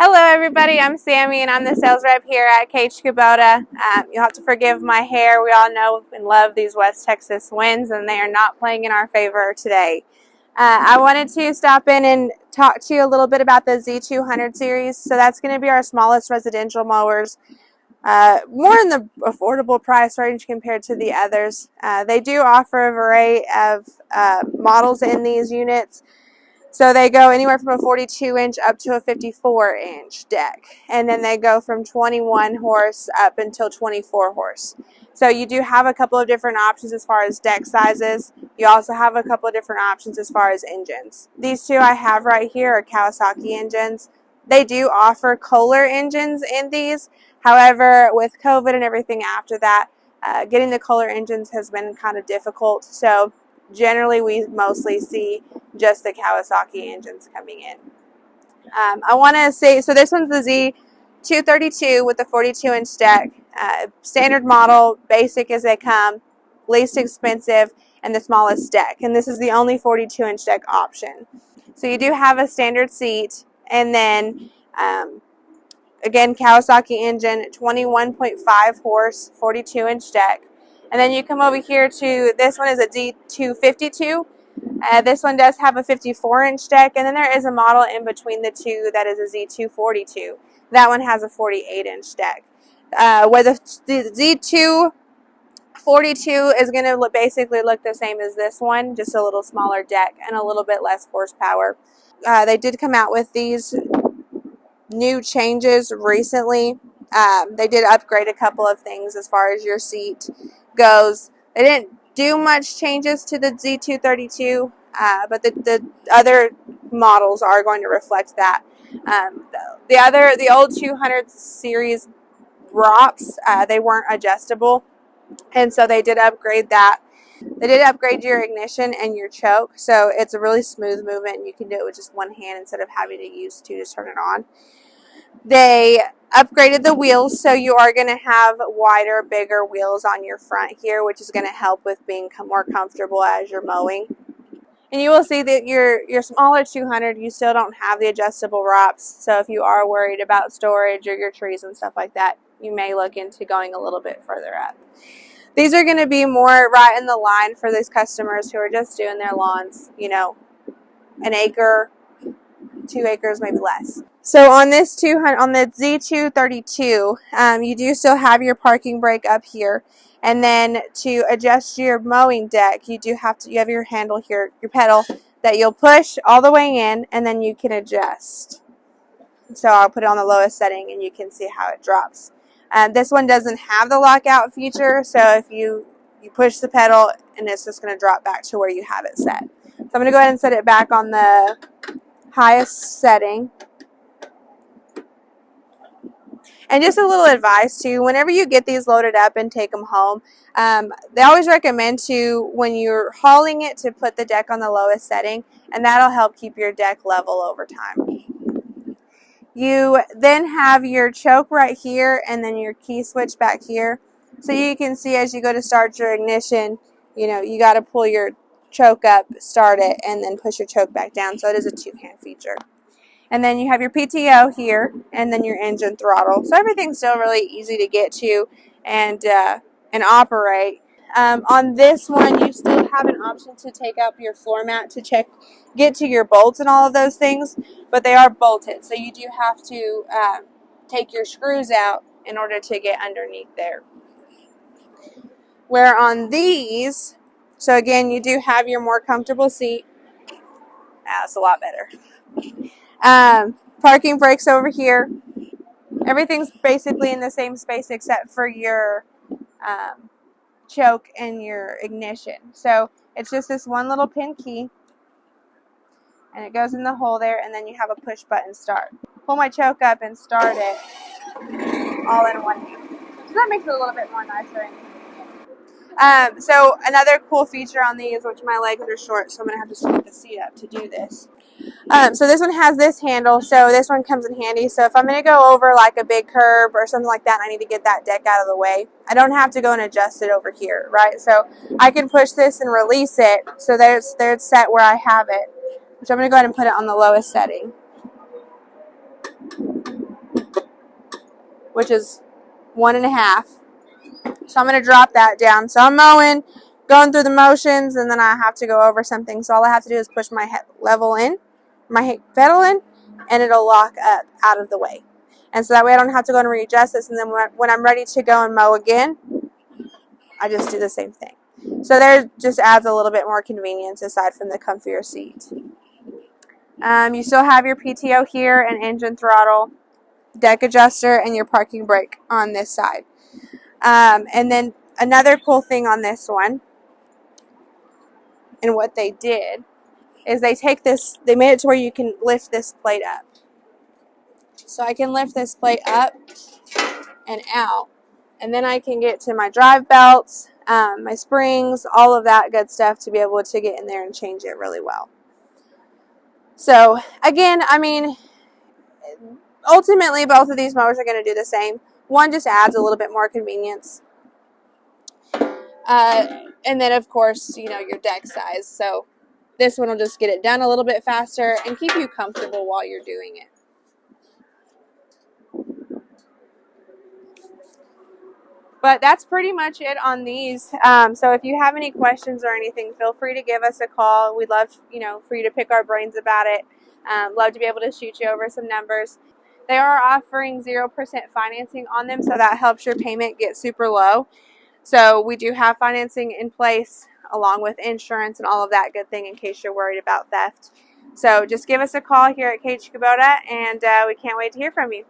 Hello everybody, I'm Sammie and I'm the sales rep here at KH Kubota. You'll have to forgive my hair. We all know and love these West Texas winds and they are not playing in our favor today. I wanted to stop in and talk to you a little bit about the Z200 series. So that's going to be our smallest residential mowers. More in the affordable price range compared to the others. They do offer a variety of models in these units. So they go anywhere from a 42-inch up to a 54-inch deck. And then they go from 21 horse up until 24 horse. So you do have a couple of different options as far as deck sizes. You also have a couple of different options as far as engines. These two I have right here are Kawasaki engines. They do offer Kohler engines in these. However, with COVID and everything after that, getting the Kohler engines has been kind of difficult. So generally, we mostly see just the Kawasaki engines coming in. I want to say, so this one's the Z232 with the 42-inch deck. Standard model, basic as they come, least expensive, and the smallest deck. And this is the only 42-inch deck option. So you do have a standard seat, and then again, Kawasaki engine, 21.5 horse, 42-inch deck. And then you come over here to, this one is a Z252. This one does have a 54-inch deck, and then there is a model in between the two that is a Z242. That one has a 48-inch deck. Where the Z242 is going to basically look the same as this one, just a little smaller deck and a little bit less horsepower. They did come out with these new changes recently. They did upgrade a couple of things as far as your seat goes. They didn't do much changes to the Z232, but the other models are going to reflect that. The old 200 series ROPS, they weren't adjustable, and so they did upgrade that. They did upgrade your ignition and your choke, so it's a really smooth movement, and you can do it with just one hand instead of having to use two to turn it on. They upgraded the wheels, so you are going to have wider, bigger wheels on your front here, which is going to help with being more comfortable as you're mowing. And you will see that your smaller 200, you still don't have the adjustable ROPS, so if you are worried about storage or your trees and stuff like that, you may look into going a little bit further up. These are going to be more right in the line for these customers who are just doing their lawns, you know, an acre, 2 acres, maybe less. So on this 200, on the Z232, you do still have your parking brake up here, and then to adjust your mowing deck, you have your handle here, your pedal that you'll push all the way in, and then you can adjust. So I'll put it on the lowest setting, and you can see how it drops. This one doesn't have the lockout feature, so if you push the pedal, and it's just going to drop back to where you have it set. So I'm going to go ahead and set it back on the highest setting. And just a little advice too, whenever you get these loaded up and take them home, they always recommend to, when you're hauling it, to put the deck on the lowest setting, and that'll help keep your deck level over time. You then have your choke right here, and then your key switch back here. So you can see as you go to start your ignition, you know, you got to pull your choke up, start it, and then push your choke back down. So it is a two-hand feature. And then you have your PTO here, and then your engine throttle. So everything's still really easy to get to and operate. On this one, you still have an option to take up your floor mat to get to your bolts and all of those things, but they are bolted. So you do have to take your screws out in order to get underneath there. Where on these, so again, you do have your more comfortable seat. That's a lot better. Parking brakes over here. Everything's basically in the same space except for your choke and your ignition. So it's just this one little pin key, and it goes in the hole there, and then you have a push button start. Pull my choke up and start it all in one hand. So that makes it a little bit more nicer and convenient. So another cool feature on these, which my legs are short, so I'm going to have to split the seat up to do this. So this one has this handle, so this one comes in handy. So if I'm going to go over like a big curb or something like that, and I need to get that deck out of the way, I don't have to go and adjust it over here, right? So I can push this and release it, so there's set where I have it, which I'm going to go ahead and put it on the lowest setting. which is 1.5. So I'm going to drop that down. So I'm mowing, going through the motions, and then I have to go over something. So all I have to do is push my level in, my pedal in, and it'll lock up out of the way. And so that way I don't have to go and readjust this. And then when I'm ready to go and mow again, I just do the same thing. So there just adds a little bit more convenience aside from the comfier seat. You still have your PTO here and engine throttle, deck adjuster, and your parking brake on this side. And then another cool thing on this one, and what they did, is they made it to where you can lift this plate up. So I can lift this plate up and out, and then I can get to my drive belts, my springs, all of that good stuff to be able to get in there and change it really well. So again, I mean, ultimately both of these mowers are going to do the same. One just adds a little bit more convenience. And then of course, you know, your deck size. So this one will just get it done a little bit faster and keep you comfortable while you're doing it. But that's pretty much it on these. So if you have any questions or anything, feel free to give us a call. We'd love, you know, for you to pick our brains about it. Love to be able to shoot you over some numbers. They are offering 0% financing on them, so that helps your payment get super low. So we do have financing in place along with insurance and all of that good thing in case you're worried about theft. So just give us a call here at KH Kubota, and we can't wait to hear from you.